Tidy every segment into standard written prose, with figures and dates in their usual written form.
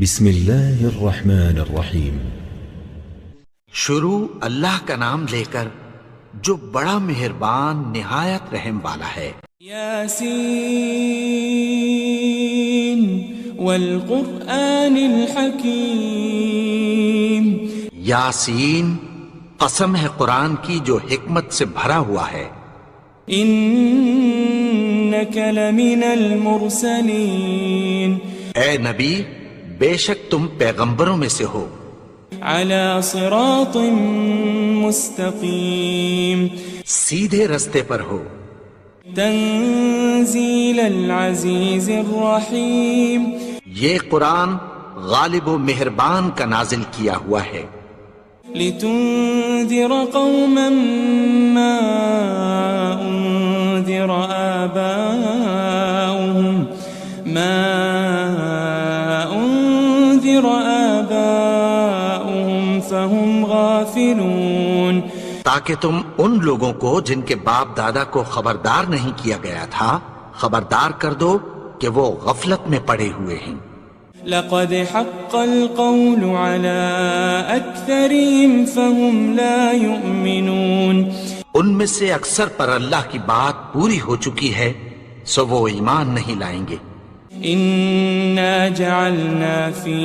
بسم اللہ الرحمن الرحیم۔ شروع اللہ کا نام لے کر جو بڑا مہربان نہایت رحم والا ہے۔ یاسین والقرآن الحکیم۔ یاسین، قسم ہے قرآن کی جو حکمت سے بھرا ہوا ہے۔ انک لمن المرسلین۔ اے نبی، بے شک تم پیغمبروں میں سے ہو۔ علی صراط مستقیم۔ سیدھے رستے پر ہو۔ تنزیل العزیز الرحیم۔ یہ قرآن غالب و مہربان کا نازل کیا ہوا ہے۔ لتنذر قوما ما انذر آباؤهم فهم غافلون۔ تاکہ تم ان لوگوں کو جن کے باپ دادا کو خبردار نہیں کیا گیا تھا خبردار کر دو کہ وہ غفلت میں پڑے ہوئے ہیں۔ لقد حق القول على اکثرهم فهم لا يؤمنون۔ ان میں سے اکثر پر اللہ کی بات پوری ہو چکی ہے سو وہ ایمان نہیں لائیں گے۔ انا جعلنا في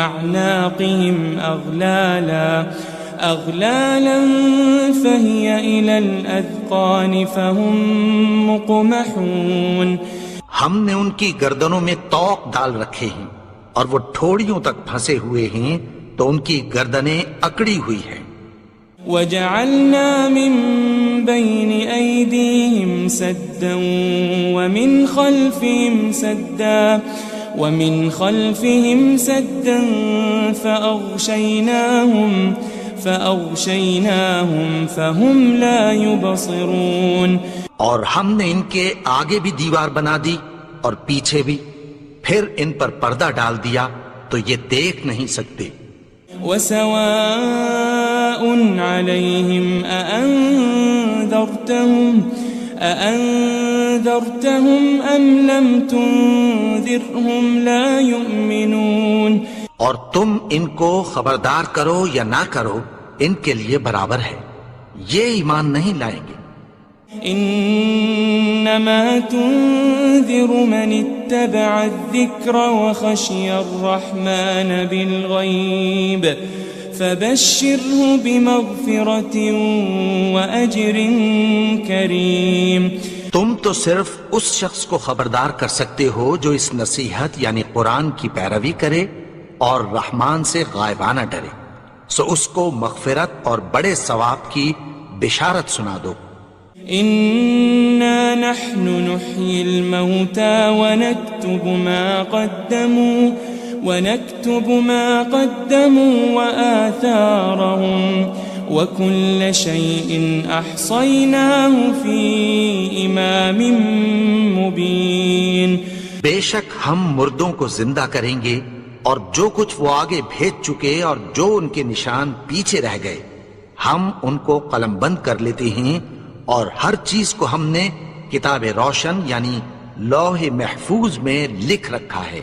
اعناقهم اغلالا فهي الى الاذقان فهم مقمحون۔ ہم نے ان کی گردنوں میں طوق ڈال رکھے ہیں اور وہ ٹھوڑیوں تک پھنسے ہوئے ہیں تو ان کی گردنیں اکڑی ہوئی ہیں۔ وجعلنا من بين أيديهم سدا ومن خلفهم سدا فأغشيناهم فهم لا يبصرون۔ اور ہم نے ان کے آگے بھی دیوار بنا دی اور پیچھے بھی، پھر ان پر پردہ ڈال دیا تو یہ دیکھ نہیں سکتے۔ وسواء عليهم أأنذرتهم أم لم تنذرهم لا يؤمنون۔ اور تم ان کو خبردار کرو یا نہ کرو ان کے لیے برابر ہے، یہ ایمان نہیں لائیں گے۔ انما تنذر من اتبع الذکر وخشی الرحمن بالغیب فبشره بمغفرة وأجر کریم۔ تم تو صرف اس شخص کو خبردار کر سکتے ہو جو اس نصیحت یعنی قرآن کی پیروی کرے اور رحمان سے غائبانہ ڈرے، سو اس کو مغفرت اور بڑے ثواب کی بشارت سنا دو۔ إنا نحن نحيي الموتى ونكتب ما قدموا وآثارهم وكل شيء أحصيناه في إمام مبين۔ بے شک ہم مردوں کو زندہ کریں گے اور جو کچھ وہ آگے بھیج چکے اور جو ان کے نشان پیچھے رہ گئے ہم ان کو قلم بند کر لیتے ہیں، اور ہر چیز کو ہم نے کتاب روشن یعنی لوح محفوظ میں لکھ رکھا ہے۔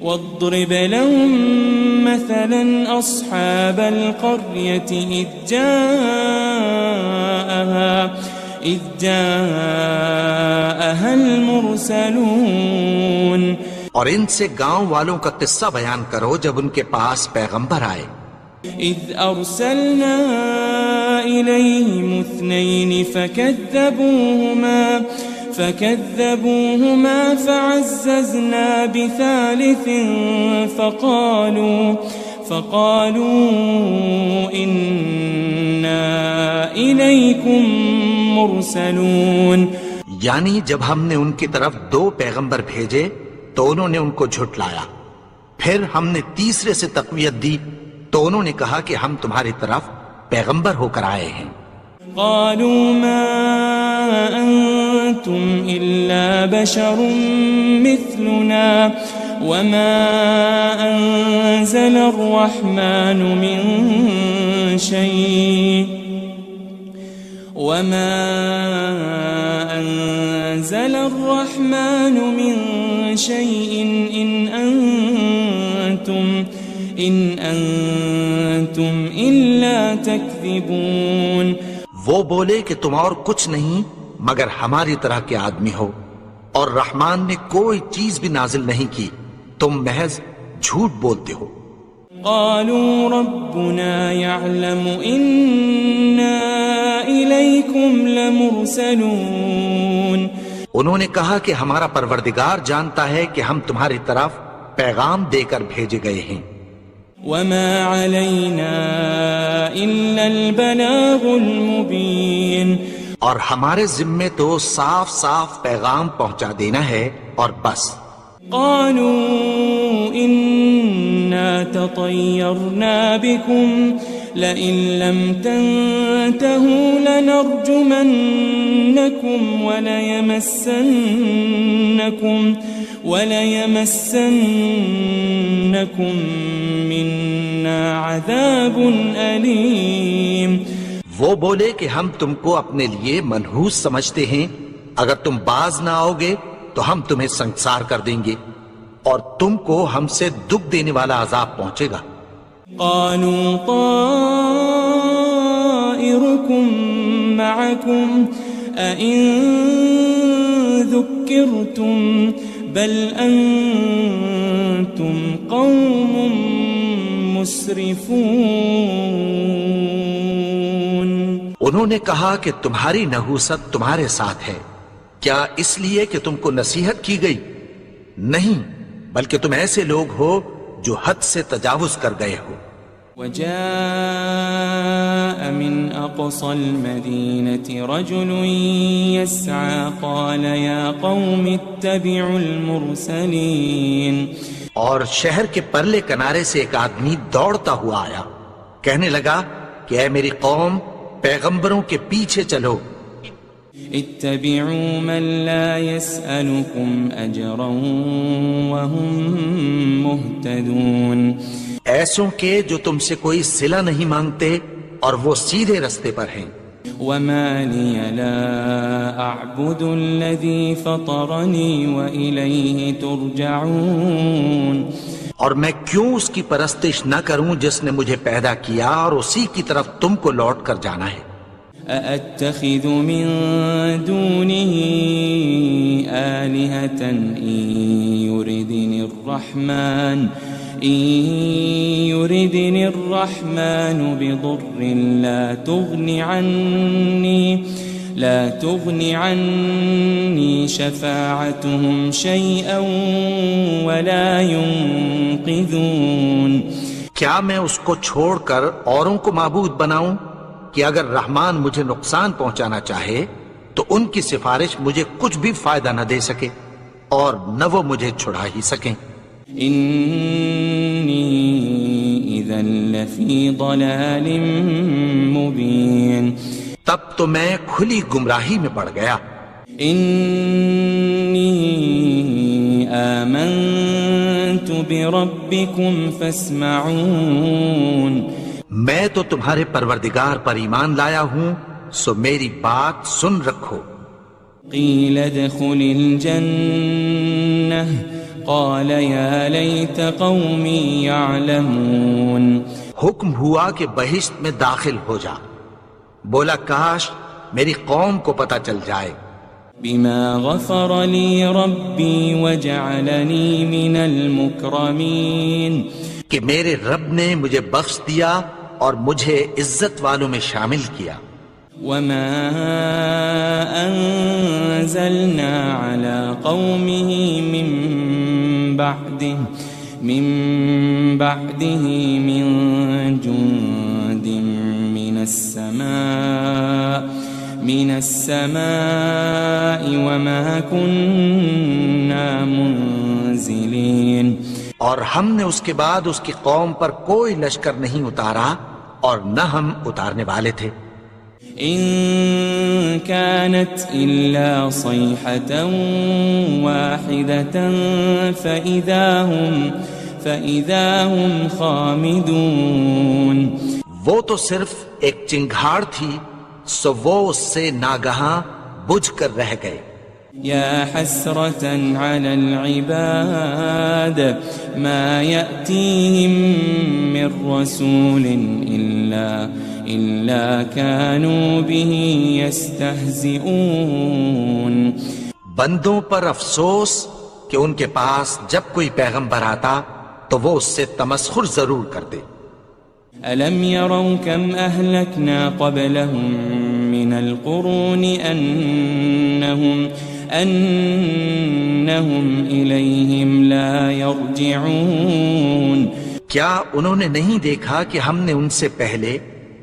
واضرب لهم مثلا أصحاب القرية إذ جاءها المرسلون۔ اور ان سے گاؤں والوں کا قصہ بیان کرو جب ان کے پاس پیغمبر آئے۔ إذ أرسلنا إليهم اثنين فكذبوهما فعززنا بثالث فقالوا إنا إليكم مرسلون۔ یعنی جب ہم نے ان کی طرف 2 پیغمبر بھیجے تو انہوں نے ان کو جھٹلایا، پھر ہم نے تیسرے سے تقویت دی تو انہوں نے کہا کہ ہم تمہاری طرف پیغمبر ہو کر آئے ہیں۔ قالوا ما أنتم إلا بشر مثلنا وما أنزل الرحمن من شيء إن أنتم إن أنتم إلا تكذبون. وہ بولے کہ تم اور کچھ نہیں مگر ہماری طرح کے آدمی ہو، اور رحمان نے کوئی چیز بھی نازل نہیں کی، تم محض جھوٹ بولتے ہو. قالوا ربنا يعلم إنا إليكم لمرسلون. انہوں نے کہا کہ ہمارا پروردگار جانتا ہے کہ ہم تمہاری طرف پیغام دے کر بھیجے گئے ہیں. وما علينا إلا البلاغ المبين. اور ہمارے ذمے تو صاف صاف پیغام پہنچا دینا ہے اور بس. قالوا إنا تطيرنا بكم لئن لم تنتهوا لنرجمنكم وليمسنكم منا عذاب أليم. وہ بولے کہ ہم تم کو اپنے لیے منحوس سمجھتے ہیں، اگر تم باز نہ آؤ گے تو ہم تمہیں سنسار کر دیں گے اور تم کو ہم سے دکھ دینے والا عذاب پہنچے گا. قالوا طائركم معكم أئن ذكرتم بل أنتم قوم مسرفون. انہوں نے کہا کہ تمہاری نحوست تمہارے ساتھ ہے، کیا اس لیے کہ تم کو نصیحت کی گئی؟ نہیں، بلکہ تم ایسے لوگ ہو جو حد سے تجاوز کر گئے ہو. وجاء من أقصى المدينة رجل يسعى قال يا قوم اتبعوا المرسلين. اور شہر کے پرلے کنارے سے ایک آدمی دوڑتا ہوا آیا، کہنے لگا کہ اے میری قوم، پیغمبروں کے پیچھے چلو. اتبعوا من لا يسألكم أجرا وهم مهتدون. ایسوں کے جو تم سے کوئی صلہ نہیں مانگتے اور وہ سیدھے رستے پر ہیں. وما لي لا أعبد الذي فطرني وإليه ترجعون. اور میں کیوں اس کی پرستش نہ کروں جس نے مجھے پیدا کیا اور اسی کی طرف تم کو لوٹ کر جانا ہے. أأتخذ من دونه آلهة إن يردني الرحمن بضر لا تغن عني شفاعتهم شيئا ولا ينقذون. کیا میں اس کو چھوڑ کر اوروں کو معبود بناؤں کہ اگر رحمان مجھے نقصان پہنچانا چاہے تو ان کی سفارش مجھے کچھ بھی فائدہ نہ دے سکے اور نہ وہ مجھے چھڑا ہی سکیں. إني إذا لفي ضلال مبين. تب تو میں کھلی گمراہی میں پڑ گیا. إني آمنت بربكم فاسمعون. میں تو تمہارے پروردگار پر ایمان لایا ہوں، سو میری بات سن رکھو. قيل ادخل الجنة قال يا ليت قومي يعلمون. حکم ہوا کہ بہشت میں داخل ہو جا. بولا کاش میری قوم کو پتہ چل جائے. بما غفر لي ربي وجعلني من المكرمين. کہ میرے رب نے مجھے بخش دیا اور مجھے عزت والوں میں شامل کیا. وما أنزلنا على قومه من بعده من جند من السماء وما كنا منزلين. اور ہم نے اس کے بعد اس کی قوم پر کوئی لشکر نہیں اتارا اور نہ ہم اتارنے والے تھے. إن كانت إلا صيحة واحدة فإذا هم خامدون. وہ تو صرف ایک چنگھاڑ تھی، سو وہ اس سے ناگہاں بجھ کر رہ گئے يا حسرة على العباد ما يأتيهم من رسول إلا كانوا به يستهزئون. بندوں پر افسوس کہ ان کے پاس جب کوئی پیغمبر آتا تو وہ اس سے تمسخر ضرور کرتے. ألم يروا كم أهلكنا قبلهم من القرون أنهم إليهم لا يرجعون. کیا انہوں نے نہیں دیکھا کہ ہم نے ان سے پہلے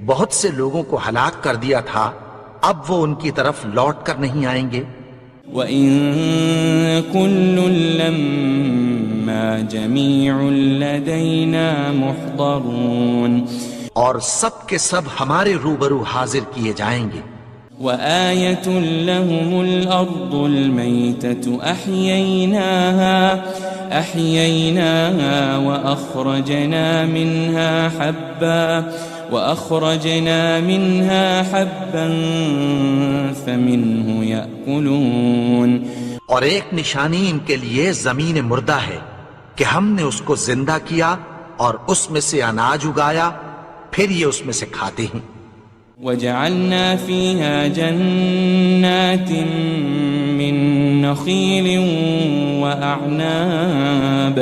بہت سے لوگوں کو ہلاک کر دیا تھا، اب وہ ان کی طرف لوٹ کر نہیں آئیں گے. وَإِن كُلٌّ لَمَّا جَمِيعٌ لَدَيْنَا مُحْضَرُونَ. اور سب کے سب ہمارے روبرو حاضر کیے جائیں گے. وَآيَةٌ لَهُمُ الْأَرْضُ الْمَيْتَةُ أَحْيَيْنَاهَا وَأَخْرَجْنَا مِنْهَا حَبًّا فَمِنْهُ يَأْكُلُونَ. اور ایک نشانی ان کے لیے زمین مردہ ہے کہ ہم نے اس کو زندہ کیا اور اس میں سے اناج اگایا، پھر یہ اس میں سے کھاتے ہیں. وَجَعَلْنَا فِيهَا جَنَّاتٍ مِّن نَخِيلٍ وَأَعْنَابٍ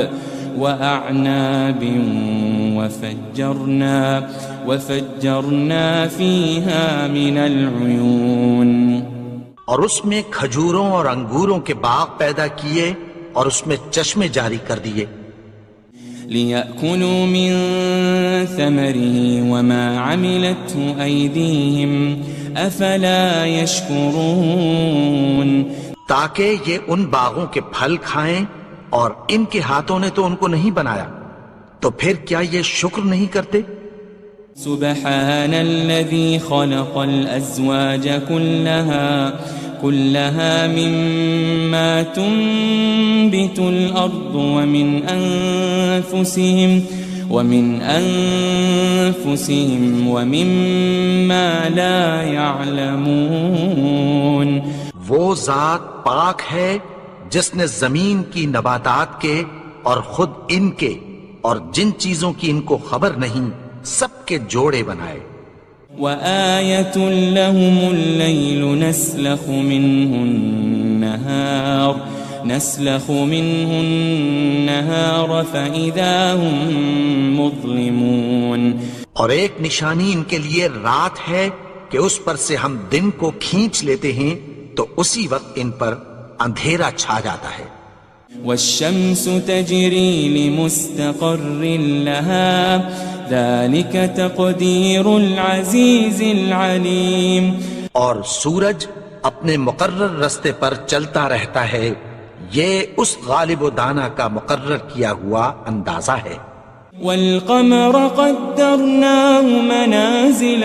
وَفَجَّرْنَا فِيهَا مِنَ الْعُيُونِ. اور اس میں کھجوروں اور انگوروں کے باغ پیدا کیے اور اس میں چشمے جاری کر دیے. لِيَأْكُلُوا مِن ثَمَرِهِ وَمَا عَمِلَتْهُ أَيْدِيهِمْ أَفَلَا يَشْكُرُونَ. تاکہ یہ ان باغوں کے پھل کھائیں اور ان کے ہاتھوں نے تو ان کو نہیں بنایا، تو پھر کیا یہ شکر نہیں کرتے؟ سبحان الذي خلق الأزواج كلها مما تنبت الأرض ومن أنفسهم ومما لا يعلمون. وہ ذات پاک ہے جس نے زمین کی نباتات کے اور خود ان کے اور جن چیزوں کی ان کو خبر نہیں سب کے جوڑے بنائے. وَآيَةٌ لَهُمُ اللَّيْلُ نَسْلَخُ مِنْهُ النَّهَارَ فَإِذَا هُمْ مُظْلِمُونَ. اور ایک نشانی ان کے لیے رات ہے کہ اس پر سے ہم دن کو کھینچ لیتے ہیں تو اسی وقت ان پر اندھیرا چھا جاتا ہے. وَالشَّمْسُ تَجْرِي لِمُسْتَقَرٍّ لَهَا ذَلِكَ تَقْدِيرُ الْعَزِيزِ الْعَلِيمِ. اور سورج اپنے مقرر رستے پر چلتا رہتا ہے، یہ اس غالب و دانا کا مقرر کیا ہوا اندازہ ہے. وَالْقَمَرَ قَدَّرْنَاهُ مَنَازِلَ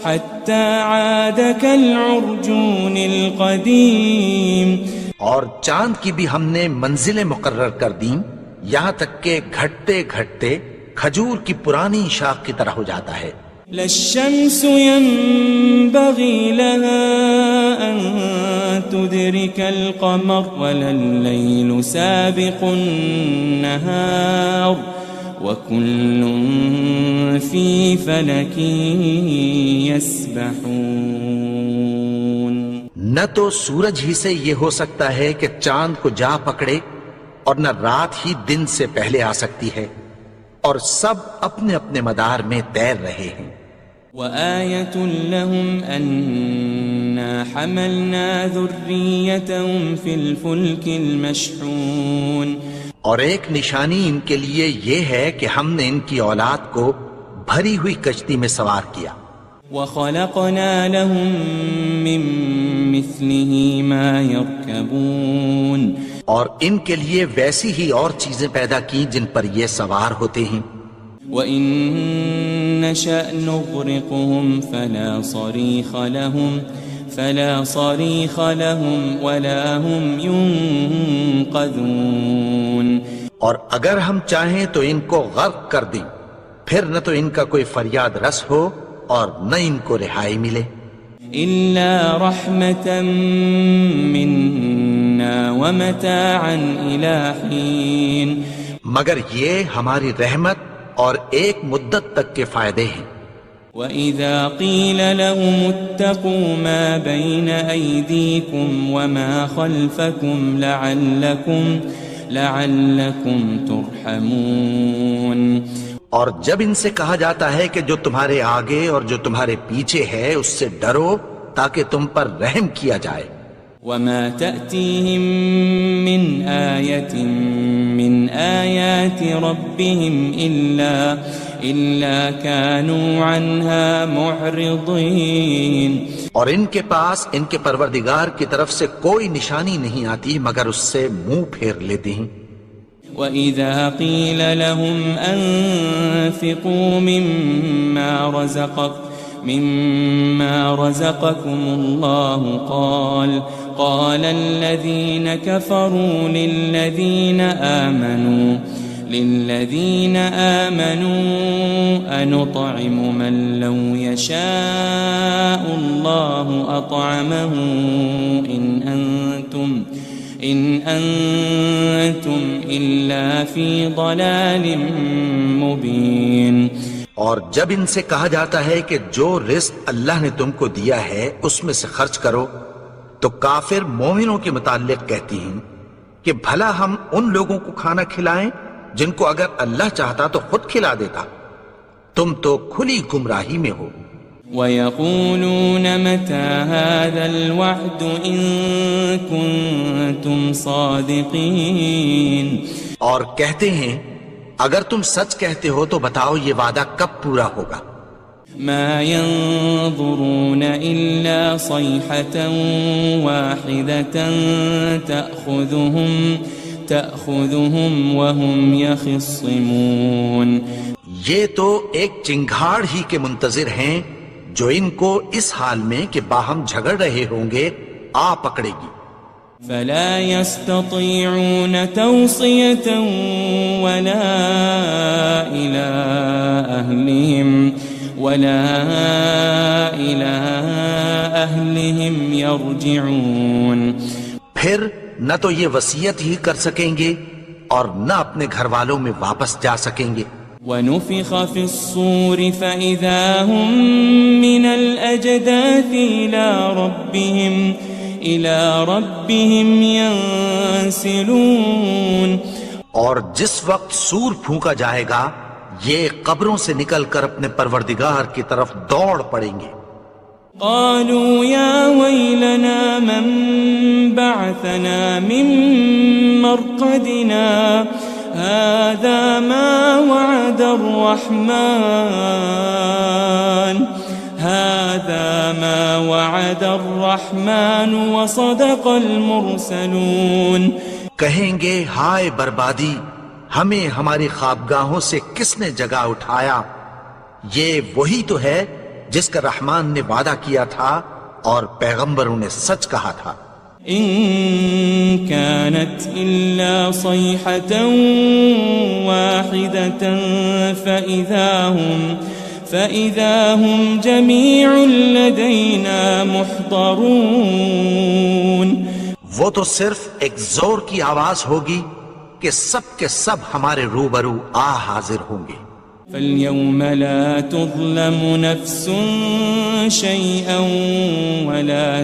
حَتَّى عَادَ كَالْعُرْجُونِ الْقَدِيمِ. اور چاند کی بھی ہم نے منزلیں مقرر کر دیں، یہاں تک کہ گھٹتے گھٹتے کھجور کی پرانی شاخ کی طرح ہو جاتا ہے. لَلشَّمْسُ يَنبَغِي لَهَا أَن تُدْرِكَ الْقَمَرَ وَلَا اللَّيْلُ سَابِقُ النَّهَارِ وَكُلٌّ فِي فَلَكٍ يَسْبَحُونَ. نہ تو سورج ہی سے یہ ہو سکتا ہے کہ چاند کو جا پکڑے، اور نہ رات ہی دن سے پہلے آ سکتی ہے، اور سب اپنے اپنے مدار میں تیر رہے ہیں. وَآيَةٌ لَهُمْ أَنَّا حَمَلْنَا ذُرِّيَّتَهُمْ فِي الْفُلْكِ الْمَشْحُونِ. اور ایک نشانی ان کے لیے یہ ہے کہ ہم نے ان کی اولاد کو بھری ہوئی کشتی میں سوار کیا. وَخَلَقْنَا لَهُم مِّن مِّثْلِهِ مَا يَرْكَبُونَ. اور ان کے لیے ویسی ہی اور چیزیں پیدا کی جن پر یہ سوار ہوتے ہیں. وَإِن نَّشَأْ نُغْرِقْهُمْ فَلَا صَرِيخَ لَهُمْ وَلَا هُمْ يُنقَذُونَ. اور اگر ہم چاہیں تو ان کو غرق کر دیں، پھر نہ تو ان کا کوئی فریاد رس ہو اور نہ ان کو رہائی ملے. إلا رحمة منا ومتاعا إلى حين مگر یہ ہماری رحمت اور ایک مدت تک کے فائدے ہیں. وَإِذَا قِيلَ لَهُمُ اتَّقُوا مَا بَيْنَ أَيْدِيكُمْ وَمَا خَلْفَكُمْ لَعَلَّكُمْ تُرْحَمُونَ. اور جب ان سے کہا جاتا ہے کہ جو تمہارے آگے اور جو تمہارے پیچھے ہے اس سے ڈرو تاکہ تم پر رحم کیا جائے. وَمَا تَأْتِيهِم مِّنْ آيَةٍ مِّنْ آيَاتِ رَبِّهِمْ إِلَّا كَانُوا عَنْهَا مُعْرِضِينَ. اور ان کے پاس ان کے پروردگار کی طرف سے کوئی نشانی نہیں آتی مگر اس سے منہ پھیر لیتے ہیں. وَإِذَا قِيلَ لَهُمْ أَنفِقُوا مِمَّا رَزَقَكُمُ اللَّهُ قَالَ الَّذِينَ كَفَرُوا لِلَّذِينَ آمَنُوا أَنُطْعِمُ مَن لَّوْ يَشَاءُ اللَّهُ أَطْعَمَهُ إِنْ أَنْتُمْ إِلَّا فِي ضَلَالٍ مُبِينٍ. اور جب ان سے کہا جاتا ہے کہ جو رزق اللہ نے تم کو دیا ہے اس میں سے خرچ کرو تو کافر مومنوں کے متعلق کہتی ہیں کہ بھلا ہم ان لوگوں کو کھانا کھلائیں جن کو اگر اللہ چاہتا تو خود کھلا دیتا. تم تو کھلی گمراہی میں ہو. وَيَقُولُونَ مَتَى هَذَا الْوَعْدُ إِن كُنتُمْ صَادِقِينَ. اور کہتے ہیں اگر تم سچ کہتے ہو تو بتاؤ یہ وعدہ کب پورا ہوگا. مَا يَنظُرُونَ إِلَّا صَيْحَةً وَاحِدَةً تَأْخُذُهُمْ وَهُمْ يَخِصِّمُونَ. یہ تو ایک چنگھاڑ ہی کے منتظر ہیں جو ان کو اس حال میں کہ باہم جھگڑ رہے ہوں گے آ پکڑے گی. فلا يستطيعون توصية ولا إلى أهلهم يرجعون. پھر نہ تو یہ وصیت ہی کر سکیں گے اور نہ اپنے گھر والوں میں واپس جا سکیں گے. وَنُفِخَ فِي الصُّورِ فَإِذَا هُم مِّنَ الْأَجْدَاثِ إِلَى رَبِّهِمْ يَنسِلُونَ. اور جس وقت سور پھونکا جائے گا یہ قبروں سے نکل کر اپنے پروردگار کی طرف دوڑ پڑیں گے. قالوا يا ويلنا من بعثنا من مرقدنا هذا ما وعد الرحمن وصدق المرسلون. کہیں گے ہائے بربادی، ہمیں ہماری خوابگاہوں سے کس نے جگا اٹھایا. یہ وہی تو ہے جس کا رحمان نے وعدہ کیا تھا اور پیغمبروں نے سچ کہا تھا. إن كانت إلا صيحة واحدة فإذا هم جميع لدينا محضرون. وہ تو صرف ایک زور کی آواز ہوگی کہ سب کے سب ہمارے روبرو حاضر ہوں گے. فاليوم لا تظلم نفس شيئا ولا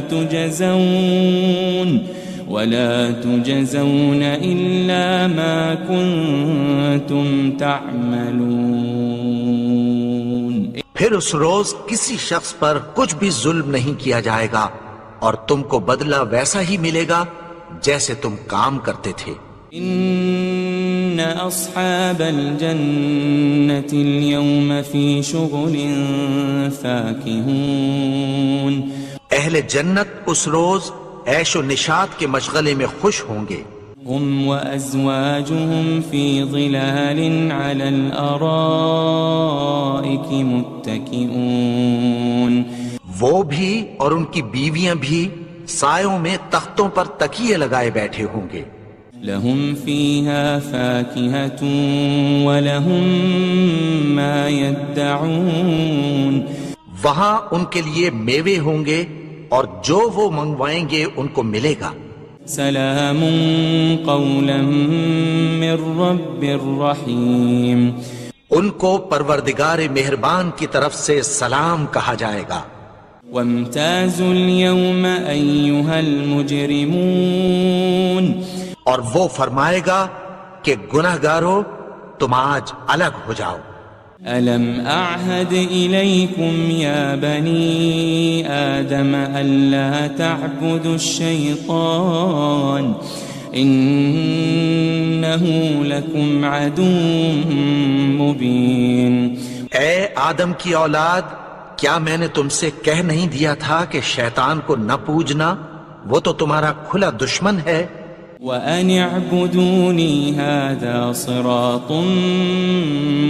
تجزون إلا ما كنتم تعملون. پھر اس روز کسی شخص پر کچھ بھی ظلم نہیں کیا جائے گا اور تم کو بدلہ ویسا ہی ملے گا جیسے تم کام کرتے تھے. ان اصحاب الجنة اليوم في شغل فاكهون. اہل جنت اس روز عیش و نشاط کے مشغلے میں خوش ہوں گے. هم وازواجهم في ظلال على الارائك متكئون. وہ بھی اور ان کی بیویاں بھی سایوں میں تختوں پر تکیے لگائے بیٹھے ہوں گے. لهم فيها فاكهة ولهم ما يدعون. وہاں ان کے لیے میوے ہوں گے اور جو وہ منگوائیں گے ان کو ملے گا. سلام قولا من رب الرحیم. ان کو پروردگار مہربان کی طرف سے سلام کہا جائے گا. وامتازوا اليوم ایھا المجرمون. اور وہ فرمائے گا کہ گنہگارو تم آج الگ ہو جاؤ. ألم أعهد إليكم يا بني آدم ألا تعبدوا الشيطان إنه لكم عدو مبين. اے آدم کی اولاد، کیا میں نے تم سے کہہ نہیں دیا تھا کہ شیطان کو نہ پوجنا، وہ تو تمہارا کھلا دشمن ہے. وَأَنِ اعْبُدُونِي هَذَا صِرَاطٌ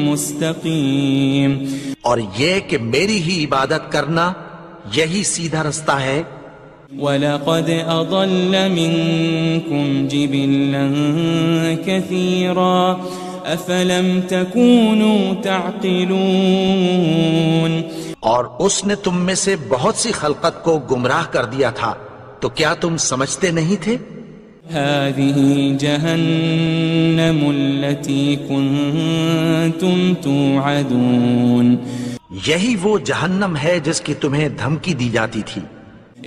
مُسْتَقِيمٌ. اور یہ کہ میری ہی عبادت کرنا یہی سیدھا رستہ ہے. وَلَقَدْ أَضَلَّ مِنْكُمْ جِبِلًّا كَثِيرًا أَفَلَمْ تَكُونُوا تَعْقِلُونَ. اور اس نے تم میں سے بہت سی خلقت کو گمراہ کر دیا تھا، تو کیا تم سمجھتے نہیں تھے؟ هذه جهنم التي كنتم توعدون. یہی وہ جہنم ہے جس کی تمہیں دھمکی دی جاتی تھی.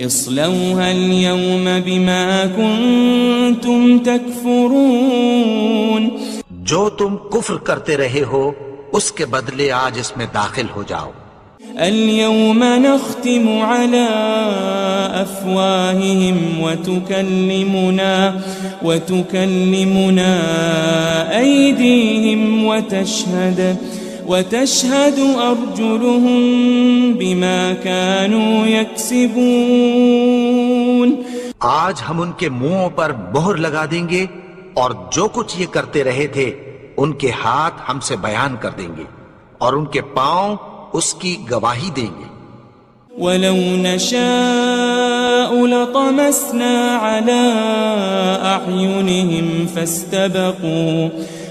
اصلوها اليوم بما كنتم تكفرون. جو تم کفر کرتے رہے ہو اس کے بدلے آج اس میں داخل ہو جاؤ. اليوم نختم على أفواههم وتكلمنا أيديهم وتشهد أرجلهم بما كانوا يكسبون. آج ہم ان کے منہوں پر مہر لگا دیں گے اور جو کچھ یہ کرتے رہے تھے ان کے ہاتھ ہم سے بیان کر دیں گے اور ان کے پاؤں اس کی گواہی دیں گے. وَلَوْ نَشَاءُ لَطَمَسْنَا عَلَىٰ أَعْيُنِهِمْ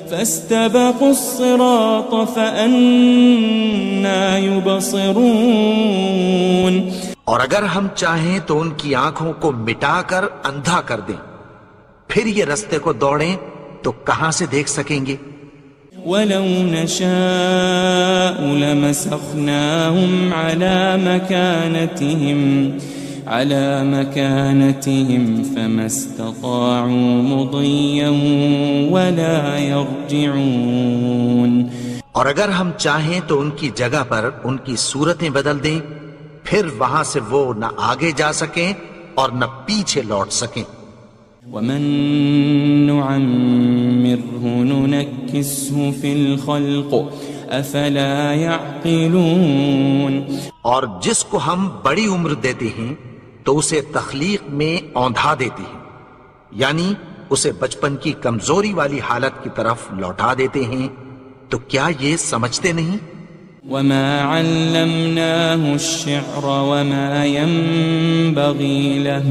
فَاسْتَبَقُوا الصِّرَاطَ فَأَنَّىٰ يُبْصِرُونَ. اور اگر ہم چاہیں تو ان کی آنکھوں کو مٹا کر اندھا کر دیں، پھر یہ رستے کو دوڑیں تو کہاں سے دیکھ سکیں گے. وَلَوْ نَشَاءُ لَمَسَخْنَاهُمْ عَلَى مَكَانَتِهِمْ فَمَا اسْتَطَاعُوا مُضِيًّا وَلَا يَرْجِعُونَ. اور اگر ہم چاہیں تو ان کی جگہ پر ان کی صورتیں بدل دیں، پھر وہاں سے وہ نہ آگے جا سکیں اور نہ پیچھے لوٹ سکیں. وَمَن نُعَمِّرْهُ نُنَكِّسْهُ فِي الْخَلْقِ أَفَلَا يَعْقِلُونَ. اور جس کو ہم بڑی عمر دیتے ہیں تو اسے تخلیق میں اوندھا دیتے ہیں، یعنی اسے بچپن کی کمزوری والی حالت کی طرف لوٹا دیتے ہیں. تو کیا یہ سمجھتے نہیں؟ وَمَا عَلَّمْنَاهُ الشِّعْرَ وَمَا يَنبَغِي لَهُ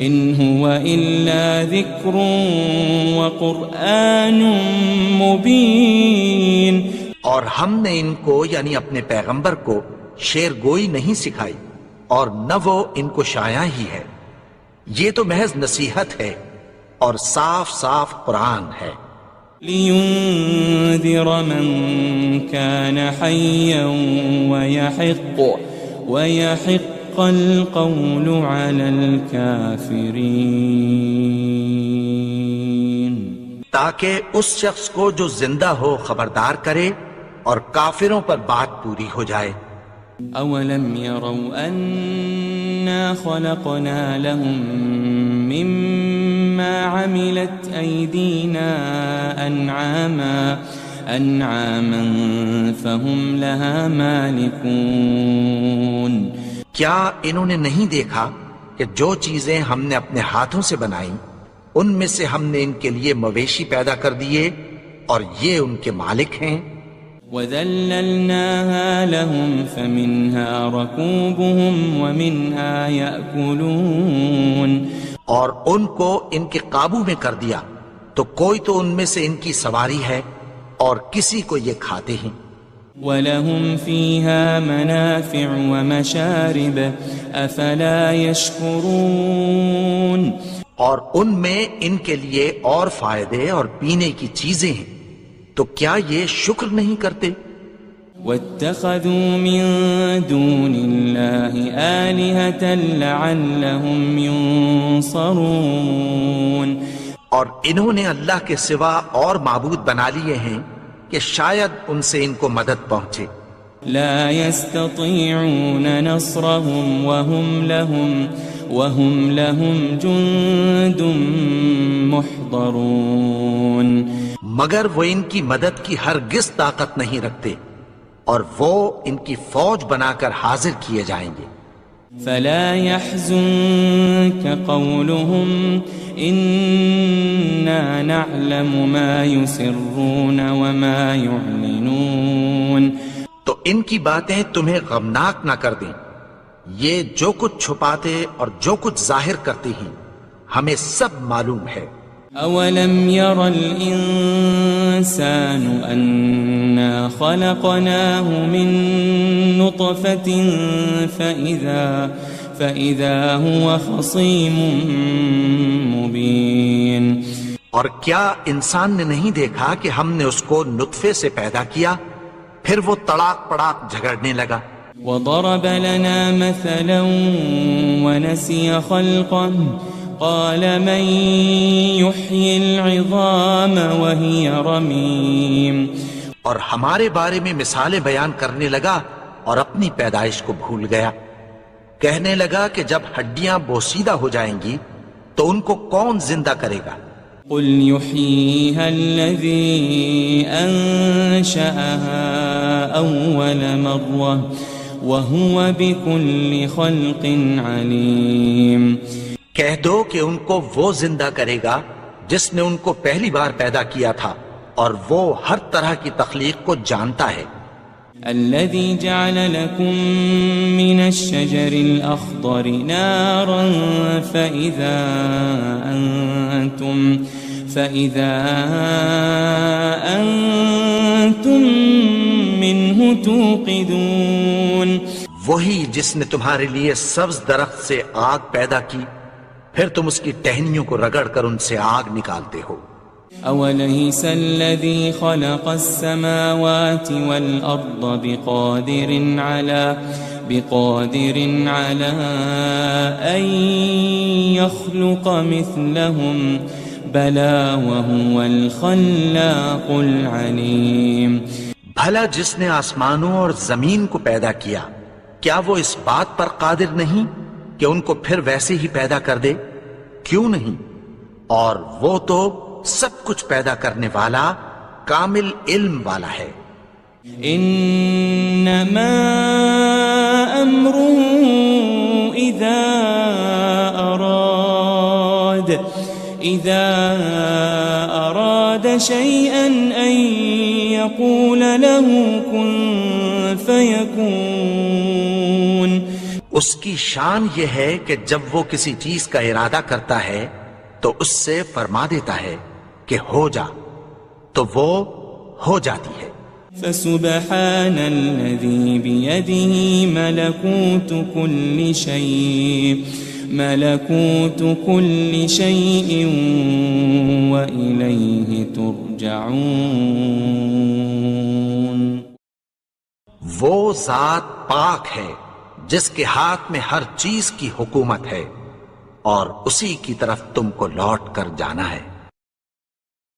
إِنْ هُوَ إِلَّا ذِكْرٌ وَقُرْآنٌ مُبِينٌ. اور ہم نے ان کو یعنی اپنے پیغمبر کو شعر گوئی نہیں سکھائی اور نہ وہ ان کو شایع ہی ہے. یہ تو محض نصیحت ہے اور صاف صاف قرآن ہے. لِيُنذِرَ مَن كَانَ حَيًّا وَيَحِقَّ الْقَوْلُ عَلَى الْكَافِرِينَ. تاکہ اس شخص کو جو زندہ ہو خبردار کرے اور کافروں پر بات پوری ہو جائے. أَوَلَمْ يَرَوْا أَنَّا خَلَقْنَا لَهُم مِّمَّا عَمِلَتْ أَيْدِينَا أَنْعَامًا فَهُمْ لَهَا مَالِكُونَ. کیا انہوں نے نہیں دیکھا کہ جو چیزیں ہم نے اپنے ہاتھوں سے بنائیں ان میں سے ہم نے ان کے لیے مویشی پیدا کر دیے اور یہ ان کے مالک ہیں. وَذَلَّلْنَاهَا لَهُمْ فَمِنْهَا رَكُوبُهُمْ وَمِنْهَا يَأْكُلُونَ. اور ان کو ان کے قابو میں کر دیا تو کوئی تو ان میں سے ان کی سواری ہے اور کسی کو یہ کھاتے ہیں. وَلَهُمْ فِيهَا مَنَافِعُ وَمَشَارِبُ أَفَلَا يَشْكُرُونَ اور ان میں ان کے لیے اور فائدے اور پینے کی چیزیں ہیں، تو کیا یہ شکر نہیں کرتے؟ وَاتَّخَذُوا مِن دُونِ اللَّهِ آلِهَةً لَعَلَّهُمْ يُنصَرُونَ اور انہوں نے اللہ کے سوا اور معبود بنا لیے ہیں کہ شاید ان سے ان کو مدد پہنچے۔ لا يستطيعون نصرهم وهم لهم جند محضرون مگر وہ ان کی مدد کی ہرگز طاقت نہیں رکھتے، اور وہ ان کی فوج بنا کر حاضر کیے جائیں گے۔ فلا يحزنك قولهم إنا نعلم ما يسرون وما يعلنون تو ان کی باتیں تمہیں غمناک نہ کر دیں، یہ جو کچھ چھپاتے اور جو کچھ ظاہر کرتے ہیں ہمیں سب معلوم ہے۔ أولم ير الإنسان أنا خلقناه من نطفة فإذا هو خصيم مبين اور کیا انسان نے نہیں دیکھا کہ ہم نے اس کو نطفے سے پیدا کیا، پھر وہ تڑاک پڑاک جھگڑنے لگا۔ وضرب لنا مثلا ونسي خلقه قال من يحيي العظام وهي رميم اور ہمارے بارے میں مثالیں بیان کرنے لگا اور اپنی پیدائش کو بھول گیا۔ کہنے لگا کہ جب ہڈیاں بوسیدہ ہو جائیں گی تو ان کو کون زندہ کرے گا؟ قل يحييها الذي أنشأها أول مرة وهو بكل خلق عليم کہہ دو کہ ان کو وہ زندہ کرے گا جس نے ان کو پہلی بار پیدا کیا تھا، اور وہ ہر طرح کی تخلیق کو جانتا ہے۔ الذي جعل لكم من الشجر الأخضر نارا فإذا أنتم منه توقدون وہی جس نے تمہارے لیے سبز درخت سے آگ پیدا کی، پھر تم اس کی ٹہنیوں کو رگڑ کر ان سے آگ نکالتے ہو۔ أوليس الذي خلق السماوات والأرض بقادر على أن يخلق مثلهم بلى وهو الخلاق العليم بھلا جس نے آسمانوں اور زمین کو پیدا کیا، کیا وہ اس بات پر قادر نہیں کہ ان کو پھر ویسے ہی پیدا کر دے؟ کیوں نہیں؟ اور وہ تو سب کچھ پیدا کرنے والا، کامل علم والا ہے۔ انما امره اذا اراد شيئا ان يقول له كن فيكون اس کی شان یہ ہے کہ جب وہ کسی چیز کا ارادہ کرتا ہے تو اس سے فرما دیتا ہے کہ ہو جا، تو وہ ہو جاتی ہے۔ فسبحان الذي بيده ملكوت كل شيء وإليه ترجعون وہ ذات پاک ہے جس کے ہاتھ میں ہر چیز کی حکومت ہے، اور اسی کی طرف تم کو لوٹ کر جانا ہے۔